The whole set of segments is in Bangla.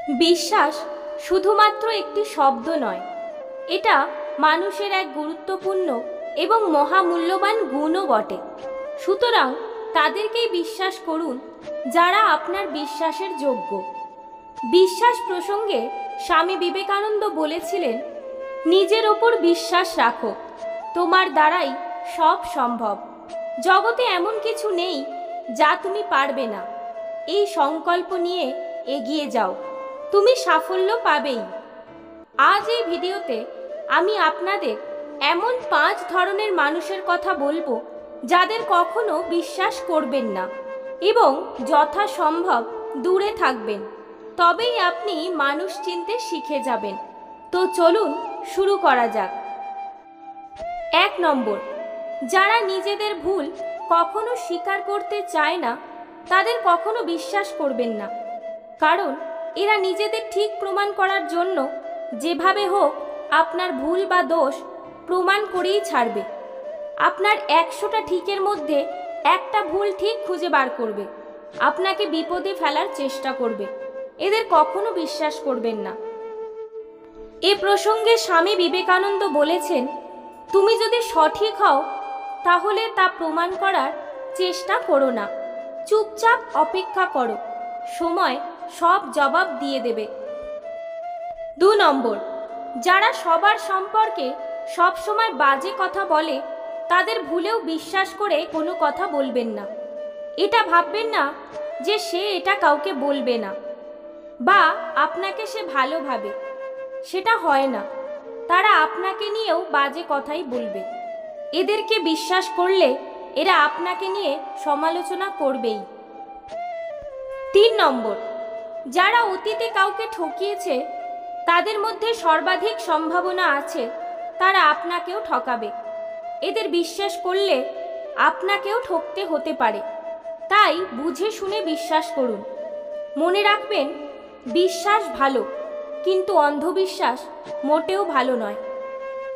বিশ্বাস শুধুমাত্র একটি শব্দ নয়, এটা মানুষের এক গুরুত্বপূর্ণ এবং মহামূল্যবান গুণও বটে। সুতরাং তাদেরকেই বিশ্বাস করুন যারা আপনার বিশ্বাসের যোগ্য। বিশ্বাস প্রসঙ্গে স্বামী বিবেকানন্দ বলেছিলেন, নিজের ওপর বিশ্বাস রাখো, তোমার দ্বারাই সব সম্ভব। জগতে এমন কিছু নেই যা তুমি পারবে না। এই সংকল্প নিয়ে এগিয়ে যাও, তুমি সাফল্য পাবেই। আজ এই ভিডিওতে আমি আপনাদের এমন 5 ধরনের মানুষের কথা বলবো যাদের কখনো বিশ্বাস করবেন না এবং যথাসম্ভব দূরে থাকবেন, তবেই আপনি মানুষ চিনতে শিখে যাবেন। তো চলুন শুরু করা যাক। 1 নম্বর, যারা নিজেদের ভুল কখনো স্বীকার করতে চায় না তাদের কখনো বিশ্বাস করবেন না, কারণ এরা নিজেদের ঠিক প্রমাণ করার জন্য যেভাবে হোক আপনার ভুল বা দোষ প্রমাণ করেই ছাড়বে। আপনার 100টা ঠিকের মধ্যে একটা ভুল ঠিক খুঁজে বার করবে, আপনাকে বিপদে ফেলার চেষ্টা করবে। এদের কখনো বিশ্বাস করবেন না। এ প্রসঙ্গে স্বামী বিবেকানন্দ বলেছেন, তুমি যদি সঠিক হও তাহলে তা প্রমাণ করার চেষ্টা করো না, চুপচাপ অপেক্ষা করো, সময় সব জবাব দিয়ে দেবে। 2 নম্বর, যারা সবার সম্পর্কে সবসময় বাজে কথা বলে তাদের ভুলেও বিশ্বাস করে কোনো কথা বলবেন না। এটা ভাববেন না যে সে এটা কাউকে বলবে না বা আপনাকে সে ভালোভাবে, সেটা হয় না। তারা আপনাকে নিয়েও বাজে কথাই বলবে। এদেরকে বিশ্বাস করলে এরা আপনাকে নিয়ে সমালোচনা করবেই। 3 নম্বর, যারা অতীতে কাউকে ঠকিয়েছে তাদের মধ্যে সর্বাধিক সম্ভাবনা আছে তারা আপনাকেও ঠকাবে। এদের বিশ্বাস করলে আপনাকেও ঠকতে হতে পারে, তাই বুঝে শুনে বিশ্বাস করুন। মনে রাখবেন, বিশ্বাস ভালো, কিন্তু অন্ধবিশ্বাস মোটেও ভালো নয়।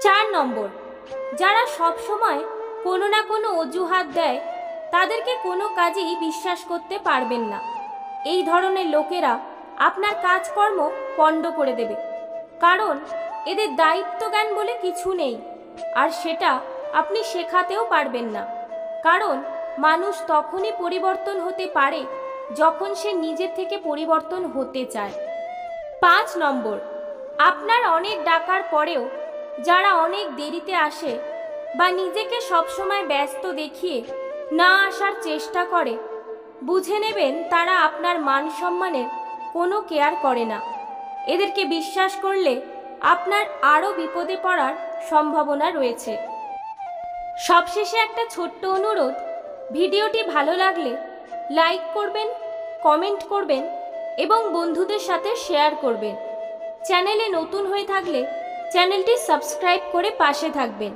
4 নম্বর, যারা সব সময় কোনো না কোনো অজুহাত দেয় তাদেরকে কোনো কাজেই বিশ্বাস করতে পারবেন না। এই ধরনের লোকেরা আপনার কাজকর্ম পণ্ড করে দেবে, কারণ এদের দায়িত্ব জ্ঞান বলে কিছু নেই, আর সেটা আপনি শেখাতেও পারবেন না। কারণ মানুষ তখনই পরিবর্তন হতে পারে যখন সে নিজের থেকে পরিবর্তন হতে চায়। 5 নম্বর, আপনার অনেক ডাকার পরেও যারা অনেক দেরিতে আসে বা নিজেকে সবসময় ব্যস্ত দেখিয়ে না আসার চেষ্টা করে, বুঝে নেবেন তারা আপনার মান সম্মানের কোনো কেয়ার করে না। এদেরকে বিশ্বাস করলে আপনার আরও বিপদে পড়ার সম্ভাবনা রয়েছে। সবশেষে একটা ছোট্ট অনুরোধ, ভিডিওটি ভালো লাগলে লাইক করবেন, কমেন্ট করবেন এবং বন্ধুদের সাথে শেয়ার করবেন। চ্যানেলে নতুন হয়ে থাকলে চ্যানেলটি সাবস্ক্রাইব করে পাশে থাকবেন।